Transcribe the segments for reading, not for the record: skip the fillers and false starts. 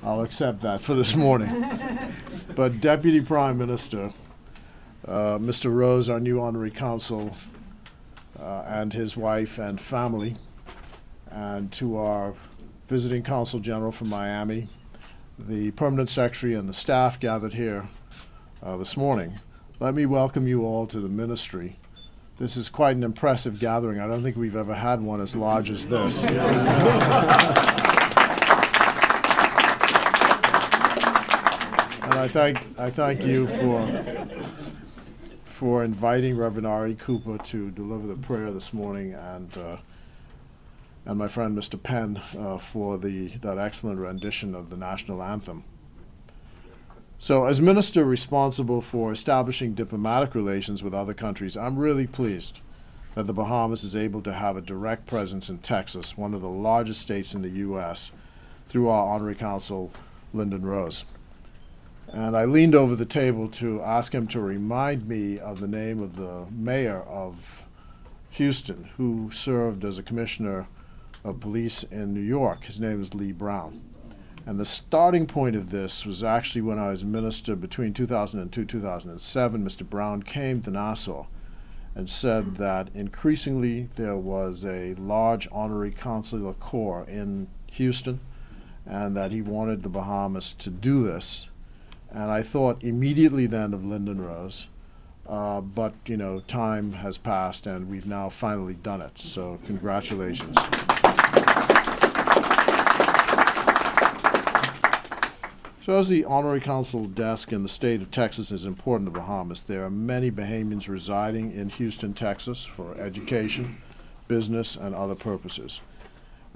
I'll accept that for this morning. But Deputy Prime Minister, Mr. Rose, our new Honorary Consul, and his wife and family, and to our visiting Consul General from Miami, the Permanent Secretary and the staff gathered here this morning, let me welcome you all to the Ministry. This is quite an impressive gathering. I don't think we've ever had one as large as this. And I thank you for inviting Reverend Ari Cooper to deliver the prayer this morning, and my friend Mr. Penn for that excellent rendition of the national anthem. So, as minister responsible for establishing diplomatic relations with other countries, I'm really pleased that the Bahamas is able to have a direct presence in Texas, one of the largest states in the U.S., through our Honorary Consul, Lynden Rose. And I leaned over the table to ask him to remind me of the name of the mayor of Houston, who served as a commissioner of police in New York. His name is Lee Brown. And the starting point of this was actually when I was minister between 2002 and 2007. Mr. Brown came to Nassau and said that increasingly there was a large honorary consular corps in Houston, and that he wanted the Bahamas to do this. And I thought immediately then of Lynden Rose, but you know, time has passed and we've now finally done it. So congratulations. So as the Honorary Consul desk in the state of Texas is important to Bahamas, there are many Bahamians residing in Houston, Texas for education, business, and other purposes.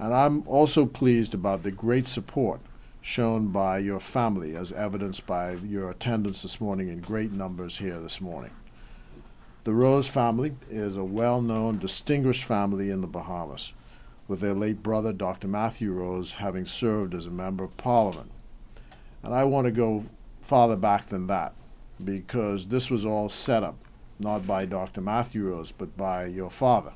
And I'm also pleased about the great support shown by your family, as evidenced by your attendance this morning in great numbers here this morning. The Rose family is a well-known, distinguished family in the Bahamas, with their late brother, Dr. Matthew Rose, having served as a member of Parliament. And I want to go farther back than that, because this was all set up, not by Dr. Matthew Rose, but by your father,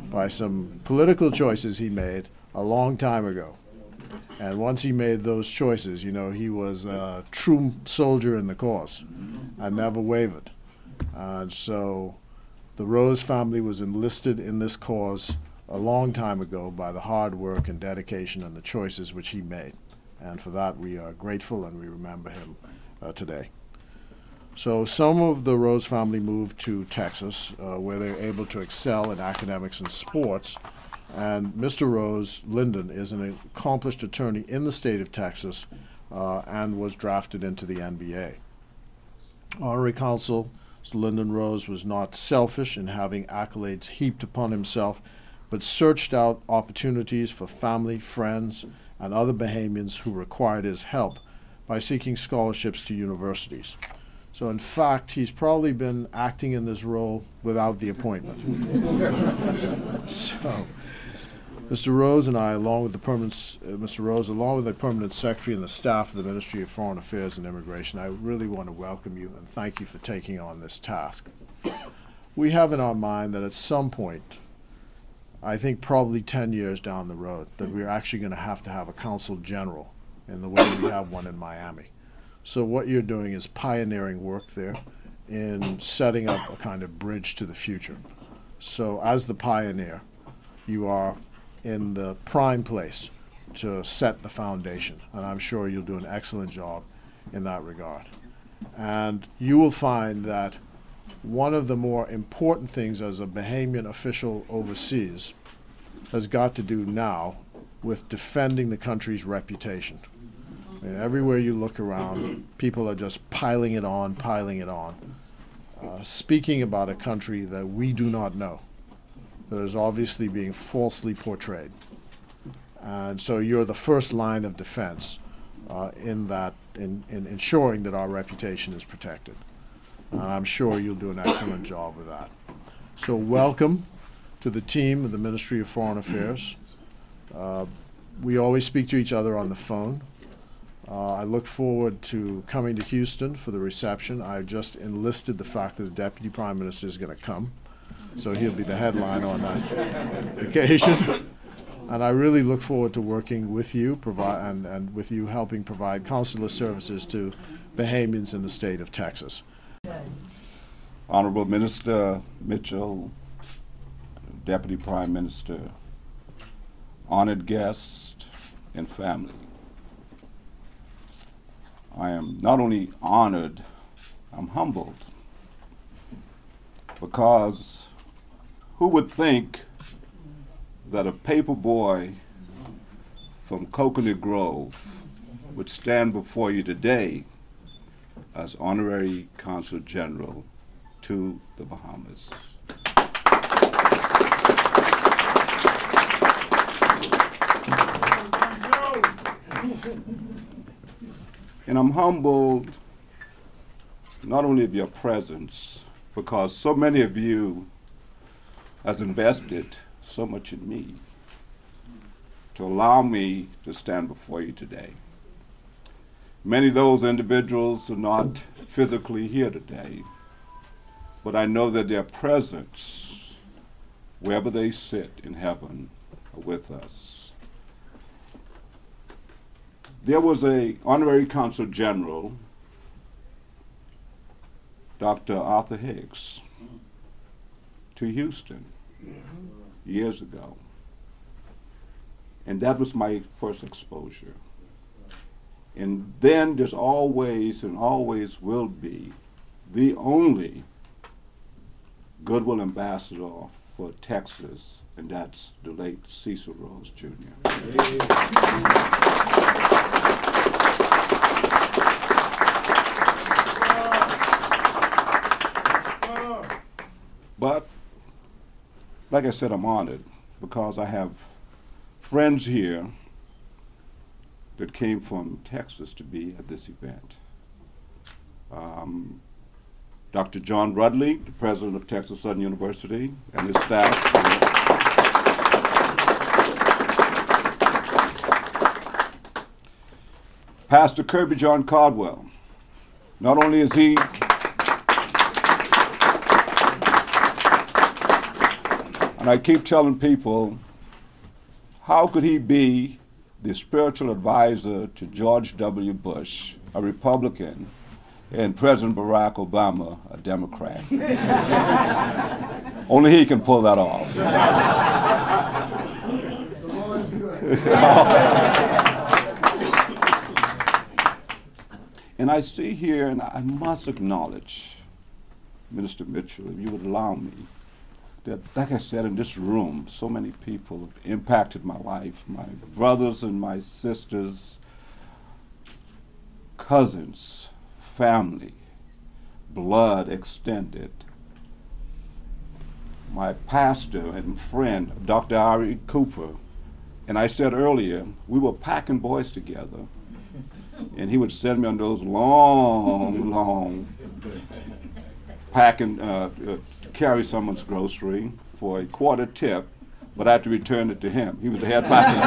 by some political choices he made a long time ago. And once he made those choices, you know, he was a true soldier in the cause and never wavered. And so the Rose family was enlisted in this cause a long time ago by the hard work and dedication and the choices which he made. And for that we are grateful and we remember him today. So some of the Rose family moved to Texas, where they were able to excel in academics and sports. And Mr. Rose, Lynden, is an accomplished attorney in the state of Texas and was drafted into the NBA. Honorary Consul Lynden Rose was not selfish in having accolades heaped upon himself, but searched out opportunities for family, friends, and other Bahamians who required his help by seeking scholarships to universities. So in fact, he's probably been acting in this role without the appointment. So Mr. Rose and I, along with the Permanent Secretary and the staff of the Ministry of Foreign Affairs and Immigration, I really want to welcome you and thank you for taking on this task. We have in our mind that at some point, I think probably 10 years down the road, that we're actually going to have a Consul General in the way we have one in Miami. So what you're doing is pioneering work there in setting up a kind of bridge to the future. So as the pioneer, you are in the prime place to set the foundation, and I'm sure you'll do an excellent job in that regard. And you will find that one of the more important things as a Bahamian official overseas has got to do now with defending the country's reputation. I mean, everywhere you look around, people are just piling it on, speaking about a country that we do not know, that is obviously being falsely portrayed. And so you're the first line of defense in ensuring that our reputation is protected. And I'm sure you'll do an excellent job with that. So welcome to the team of the Ministry of Foreign Affairs. We always speak to each other on the phone. I look forward to coming to Houston for the reception. I've just enlisted the fact that the Deputy Prime Minister is going to come, so he'll be the headline on that occasion. And I really look forward to working with you and with you helping provide consular services to Bahamians in the state of Texas. Honorable Minister Mitchell, Deputy Prime Minister, honored guest, and family. I am not only honored, I'm humbled, because who would think that a paper boy from Coconut Grove would stand before you today as Honorary Consul General to the Bahamas. And I'm humbled not only of your presence, because so many of you has invested so much in me to allow me to stand before you today. Many of those individuals are not physically here today, but I know that their presence, wherever they sit in heaven, are with us. There was an Honorary Consul General, Dr. Arthur Hicks, to Houston years ago. And that was my first exposure. And then there's always and always will be the only goodwill ambassador for Texas, and that's the late Cecil Rose Jr. But, like I said, I'm honored because I have friends here that came from Texas to be at this event. Dr. John Rudley, the president of Texas Southern University, and his staff. Pastor Kirby John Caldwell. Not only is he and I keep telling people, how could he be the spiritual advisor to George W. Bush, a Republican, and President Barack Obama, a Democrat? Only he can pull that off. And I see here, and I must acknowledge, Minister Mitchell, if you would allow me, that, like I said, in this room, so many people have impacted my life, my brothers and my sisters, cousins, family, blood extended. My pastor and friend, Dr. Ari Cooper, and I said earlier, we were packing boys together, and he would send me on those long packing, carry someone's grocery for a quarter tip, but I had to return it to him. He was the head packing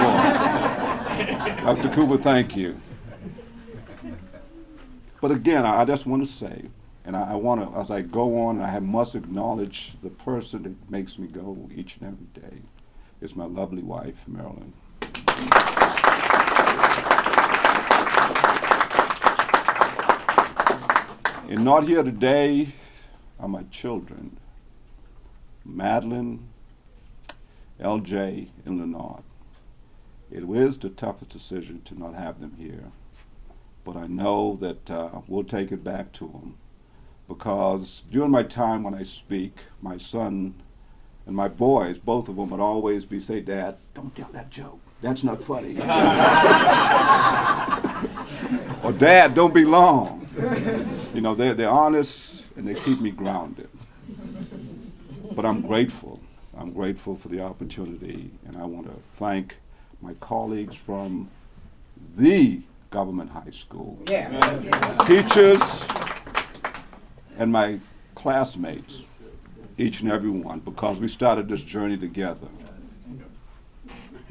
boy. Dr. Cooper, thank you. But again, I just want to say, and I want to, as I go on, I must acknowledge the person that makes me go each and every day. It's my lovely wife, Marilyn. And not here today are my children, Madeline, LJ, and Lenard. It was the toughest decision to not have them here, but I know that we'll take it back to them, because during my time when I speak, my son and my boys, both of them, would always say, Dad, don't tell that joke. That's not funny. Or Dad, don't be long. You know, they're honest and they keep me grounded. But I'm grateful. I'm grateful for the opportunity, and I want to thank my colleagues from the government high school, teachers, and my classmates, each and every one, because we started this journey together.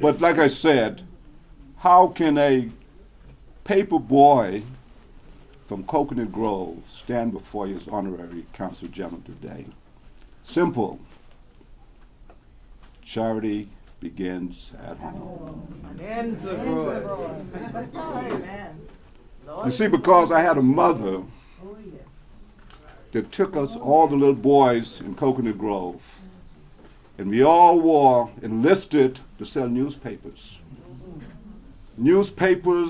But like I said, how can a paper boy from Coconut Grove stand before you as Honorary Consul General today? Simple. Charity begins at home. Ends abroad. You see, because I had a mother that took us, all the little boys in Coconut Grove, and we all enlisted to sell newspapers. Newspaper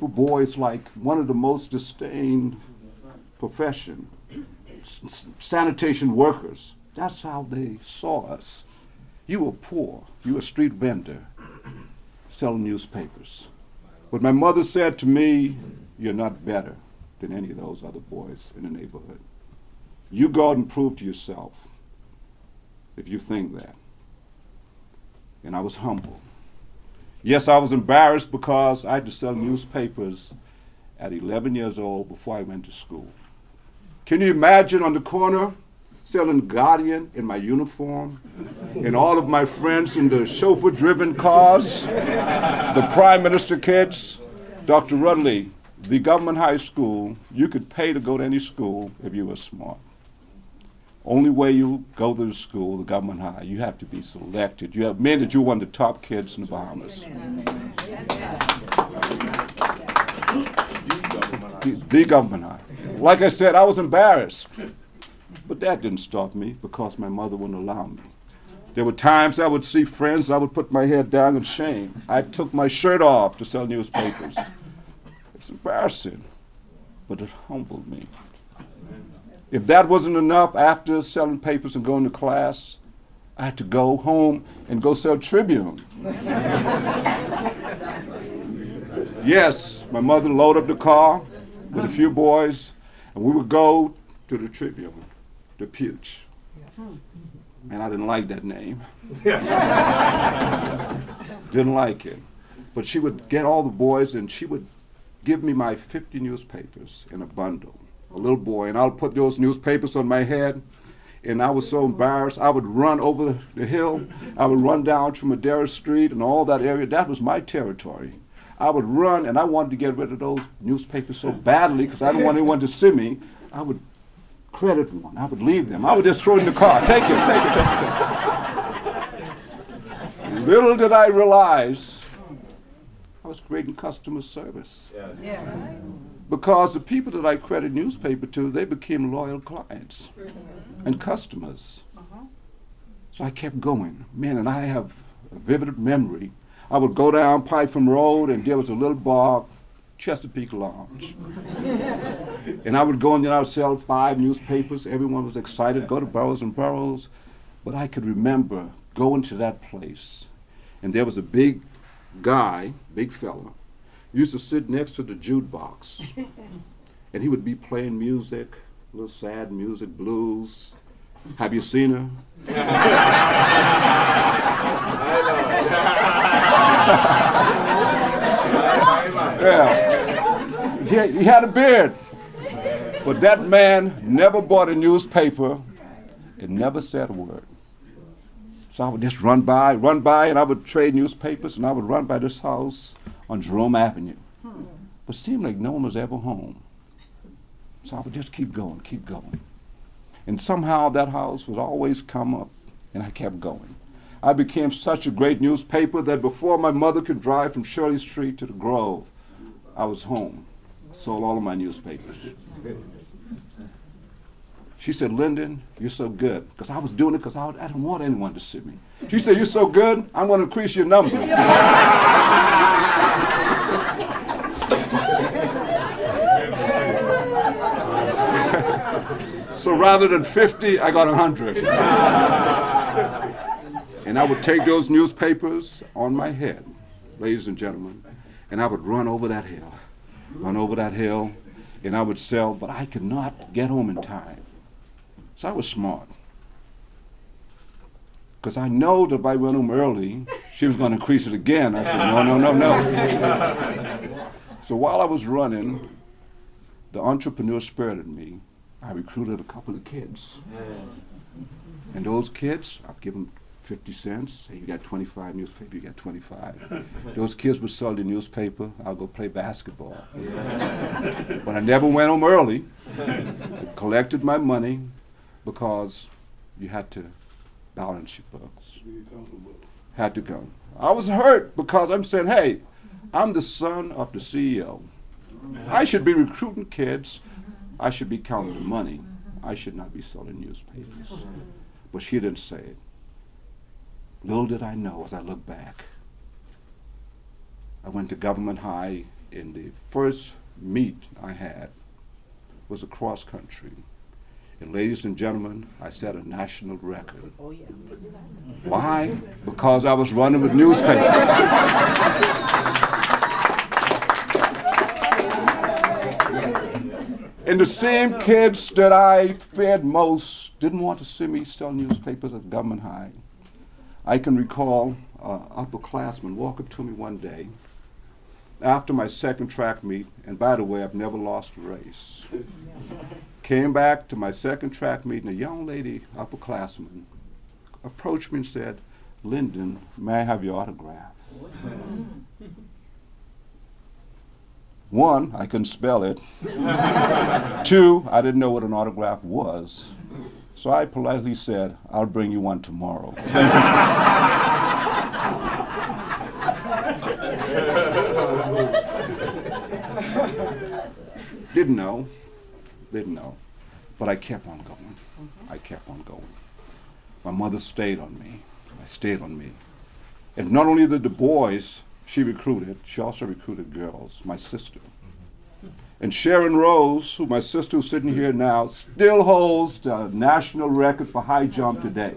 boys like one of the most disdained profession. Sanitation workers. That's how they saw us. You were poor. You were a street vendor selling newspapers. But my mother said to me, "You're not better than any of those other boys in the neighborhood. You go out and prove to yourself if you think that." And I was humble. Yes, I was embarrassed because I had to sell newspapers at 11 years old before I went to school. Can you imagine on the corner selling Guardian in my uniform and all of my friends in the chauffeur-driven cars, the Prime Minister kids? Dr. Rudley, the government high school, you could pay to go to any school if you were smart. Only way you go to the school, the government high, you have to be selected. You have men that you're one of the top kids in the Bahamas. The government high. Like I said, I was embarrassed. But that didn't stop me because my mother wouldn't allow me. There were times I would see friends, I would put my head down in shame. I took my shirt off to sell newspapers. It's embarrassing, but it humbled me. If that wasn't enough, after selling papers and going to class, I had to go home and go sell Tribune. Yes, my mother loaded up the car with a few boys, and we would go to the Tribune, the Puch. And I didn't like that name. Didn't like it. But she would get all the boys, and she would give me my 50 newspapers in a bundle. A little boy, and I would put those newspapers on my head, and I was so embarrassed. I would run over the hill. I would run down to Madera Street and all that area. That was my territory. I would run, and I wanted to get rid of those newspapers so badly because I didn't want anyone to see me. I would credit one. I would leave them. I would just throw it in the car. Take it, take it, take it. Little did I realize I was creating customer service. Yes. Yes. Because the people that I credit newspaper to, they became loyal clients and customers. So I kept going. Man, and I have a vivid memory. I would go down Python Road, and there was a little bar, Chesapeake Lounge. And I would go in there, I would sell 5 newspapers. Everyone was excited, go to Burroughs and Burroughs. But I could remember going to that place, and there was a big guy, big fella, used to sit next to the jukebox, and he would be playing music, a little sad music, blues. Have you seen her? Yeah. He had a beard, but that man never bought a newspaper and never said a word. So I would just run by, and I would trade newspapers, and I would run by this house on Jerome Avenue. But it seemed like no one was ever home. So I would just keep going, keep going. And somehow that house would always come up, and I kept going. I became such a great newspaper that before my mother could drive from Shirley Street to the Grove, I was home. I sold all of my newspapers. She said, "Lynden, you're so good." Because I was doing it because I didn't want anyone to see me. She said, "You're so good, I'm going to increase your number." So rather than 50, I got 100. And I would take those newspapers on my head, ladies and gentlemen, and I would run over that hill, and I would sell, but I could not get home in time. So I was smart. Because I know that if I went home early, she was going to increase it again. I said, no. So while I was running, the entrepreneur spirit in me, I recruited a couple of kids. And those kids, I'd give them 50 cents. Say, you got 25 newspaper, you got 25. Those kids would sell the newspaper. I'll go play basketball. But I never went home early. I collected my money because you had to balance sheet books. Had to go. I was hurt because I'm saying, hey, I'm the son of the CEO. I should be recruiting kids. I should be counting the money. I should not be selling newspapers. But she didn't say it. Little did I know as I look back. I went to Government High, and the first meet I had was across country. And ladies and gentlemen, I set a national record. Oh, yeah. Why? Because I was running with newspapers. And the same kids that I fed most didn't want to see me sell newspapers at Government High. I can recall an upperclassman walk up to me one day after my second track meet, and by the way, I've never lost a race. Came back to my second track meet, and a young lady, upperclassman, approached me and said, "Lynden, may I have your autograph?" One, I couldn't spell it. Two, I didn't know what an autograph was. So I politely said, "I'll bring you one tomorrow." Thank you. Didn't know. But I kept on going. I kept on going. My mother stayed on me. I stayed on me. And not only did the boys she recruited, she also recruited girls, my sister. And Sharon Rose, who my sister who's sitting here now, still holds the national record for high jump today.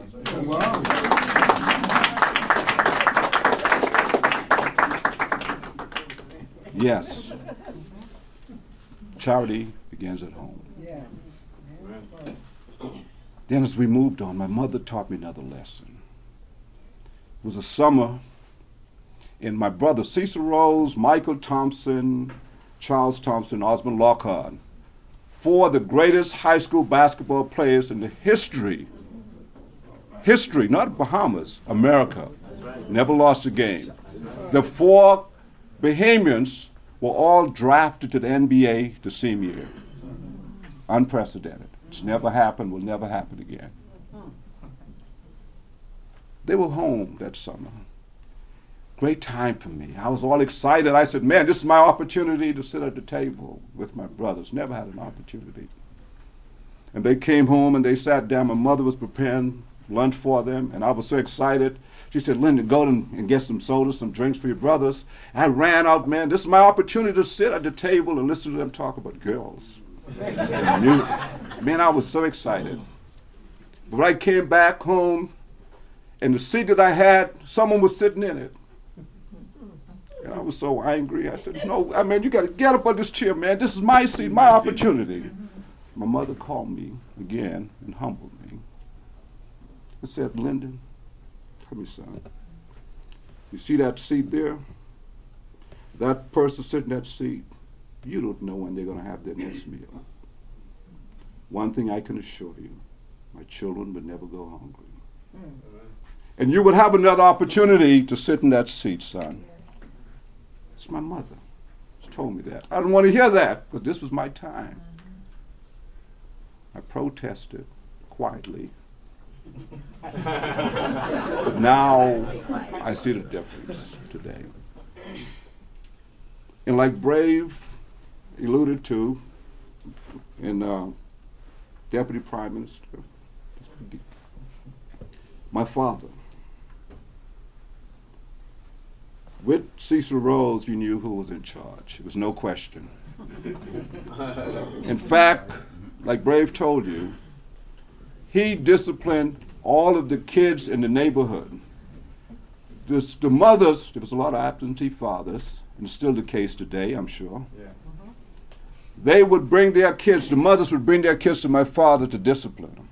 Yes. Charity begins at home. Then as we moved on, my mother taught me another lesson. It was a summer, and my brother Cecil Rose, Michael Thompson, Charles Thompson, Osmond Lockhart, four of the greatest high school basketball players in the history, not Bahamas, America, never lost a game. The four Bahamians were all drafted to the NBA the same year. Unprecedented. It's never happened, will never happen again. They were home that summer. Great time for me. I was all excited. I said, man, this is my opportunity to sit at the table with my brothers. Never had an opportunity. And they came home and they sat down. My mother was preparing lunch for them, and I was so excited. She said, "Lynden, go and get some soda, some drinks for your brothers." I ran out, man. This is my opportunity to sit at the table and listen to them talk about girls. Man, I was so excited. But when I came back home, and the seat that I had, someone was sitting in it. And I was so angry. I said, "No, I mean, you got to get up on this chair, man. This is my seat, my opportunity." My mother called me again and humbled me. and said, "Lynden, come here, son. You see that seat there? That person sitting in that seat, you don't know when they're going to have their next meal. One thing I can assure you, my children would never go hungry. And you would have another opportunity to sit in that seat, son." It's my mother. She told me that. I didn't want to hear that, but this was my time. I protested quietly. But now I see the difference today. And like Brave alluded to, and Deputy Prime Minister, my father, with Cecil Rose, you knew who was in charge. It was no question. In fact, like Brave told you, he disciplined all of the kids in the neighborhood. The mothers, there was a lot of absentee fathers, and it's still the case today, I'm sure. Yeah. They would bring their kids, the mothers would bring their kids to my father to discipline them.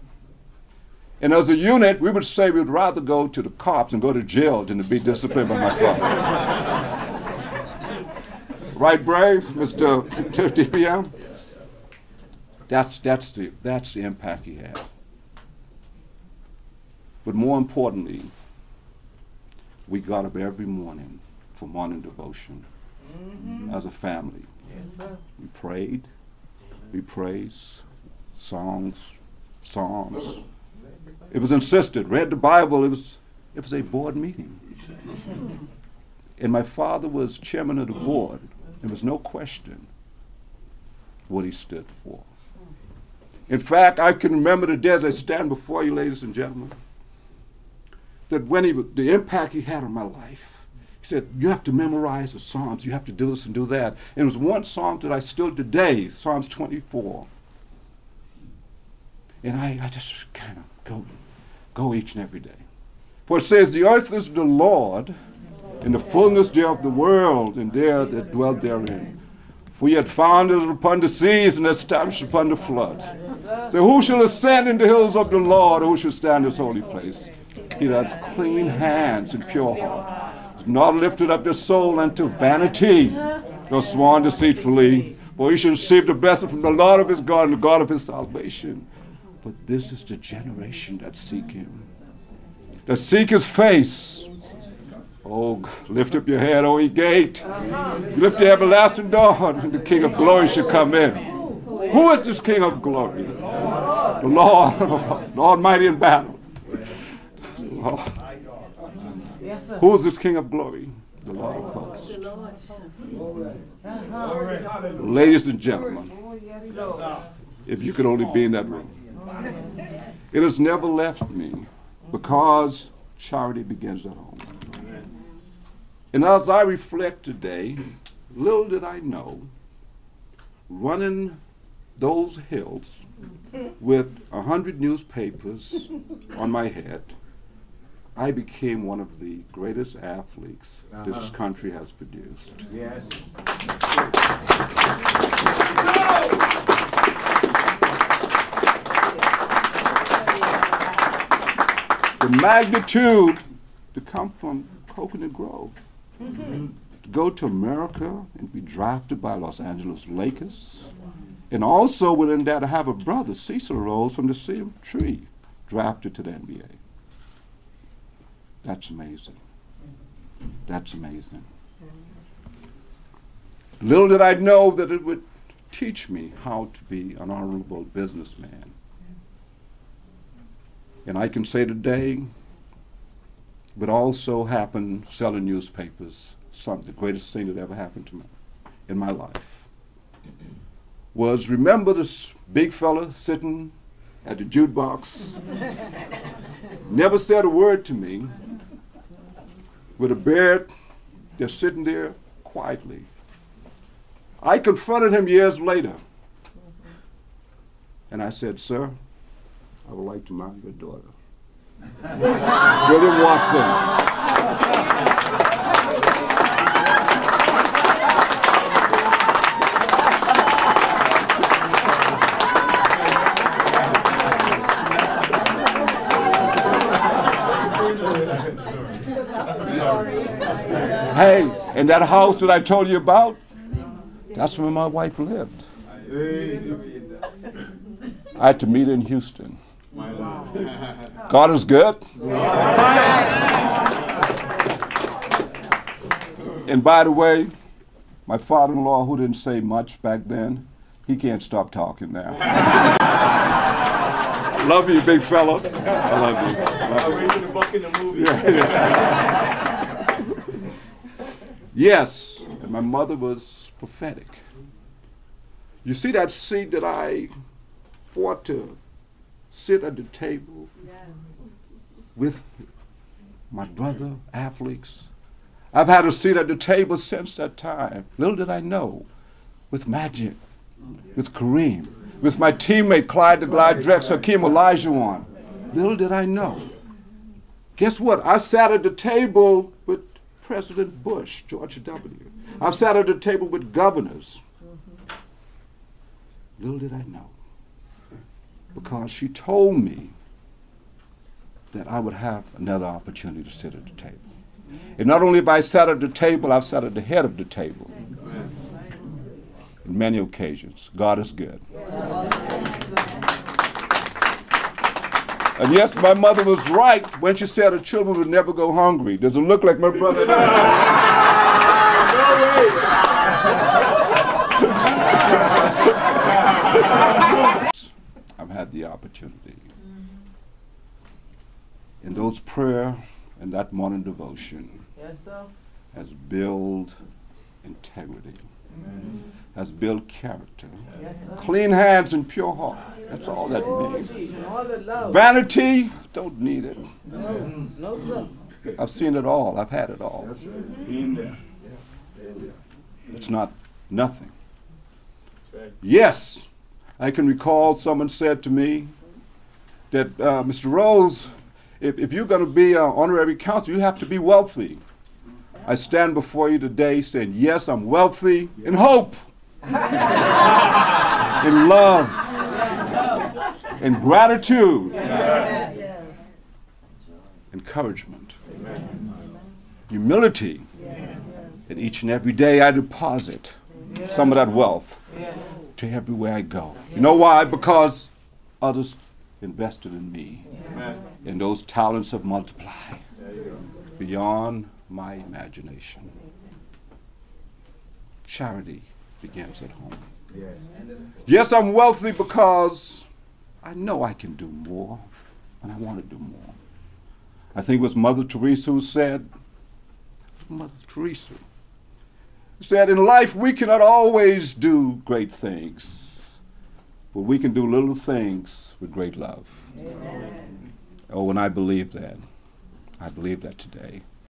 And as a unit, we would say we'd rather go to the cops and go to jail than to be disciplined by my father. Right, Brave, Mr. DPM? That's the impact he had. But more importantly, we got up every morning for morning devotion as a family. Yes, sir. We prayed, we praised, songs, psalms, It was insisted. Read the Bible. It was a board meeting. And my father was chairman of the board. There was no question what he stood for. In fact, I can remember the day as I stand before you, ladies and gentlemen, that when the impact he had on my life, he said, you have to memorize the Psalms. You have to do this and do that. And it was one Psalm that I still today, Psalms 24. And I just kind of go each and every day. For it says, the earth is the Lord, and the fullness thereof the world, and there that dwell therein. For he had founded it upon the seas and established upon the floods. So who shall ascend in the hills of the Lord, or who shall stand in his holy place? He that has clean hands and pure heart, has not lifted up their soul unto vanity, nor sworn deceitfully. For he shall receive the blessing from the Lord of his God and the God of his salvation. But this is the generation that seek him, that seek his face. Oh, lift up your head, O ye gate. Lift the everlasting door, and the King of glory shall come in. Who is this King of glory? The Lord, the Almighty in battle. Who is this King of glory? The Lord of hosts. Ladies and gentlemen, if you could only be in that room. It has never left me, because charity begins at home. And as I reflect today, little did I know, running those hills with 100 newspapers on my head, I became one of the greatest athletes this country has produced. Yes. The magnitude to come from Coconut Grove, to go to America and be drafted by Los Angeles Lakers, and also within that to have a brother, Cecil Rose, from the same tree, drafted to the NBA. That's amazing. That's amazing. Little did I know that it would teach me how to be an honorable businessman. And I can say today, but also happened selling newspapers, the greatest thing that ever happened to me in my life, was remember this big fella sitting at the jukebox, never said a word to me, with a beard, just sitting there quietly. I confronted him years later, and I said, sir, I would like to marry your daughter. William Watson. Hey, and that house that I told you about, that's where my wife lived. I had to meet her in Houston. God is good. And by the way, my father-in-law, who didn't say much back then, he can't stop talking now. Love you, big fella. I love you. Reading the book in the movie. Yes, and my mother was prophetic. You see that seat that I fought to sit at the table with my brother athletes? I've had a seat at the table since that time. Little did I know, with Magic, with Kareem, with my teammate Clyde the Glide Drex, Hakeem Olajuwon. Little did I know. Guess what? I sat at the table with President Bush, George W. I've sat at the table with governors. Little did I know, because she told me that I would have another opportunity to sit at the table. And not only have I sat at the table, I've sat at the head of the table. In many occasions. God is good. And yes, my mother was right when she said her children would never go hungry. Does it look like my brother? I've had the opportunity in those prayer and that morning devotion Yes, sir. has built integrity, has built character, Yes, sir. clean hands and pure heart. That's all that Oh, means. Jesus, all the love. Vanity, don't need it. No, no, sir. I've seen it all. I've had it all. Been there. It's not nothing. That's right. Yes, I can recall someone said to me that, Mr. Rose, if you're going to be an honorary consul, you have to be wealthy. I stand before you today saying, yes, I'm wealthy in hope, in love, in gratitude, encouragement, humility. And each and every day I deposit some of that wealth Yes. to everywhere I go. You know why? Because others invested in me, and those talents have multiplied beyond my imagination. Charity begins at home. Yes, I'm wealthy because I know I can do more, and I want to do more. I think it was Mother Teresa who said, Mother Teresa said, in life we cannot always do great things, but we can do little things with great love. Amen. Oh, and I believe that. I believe that today.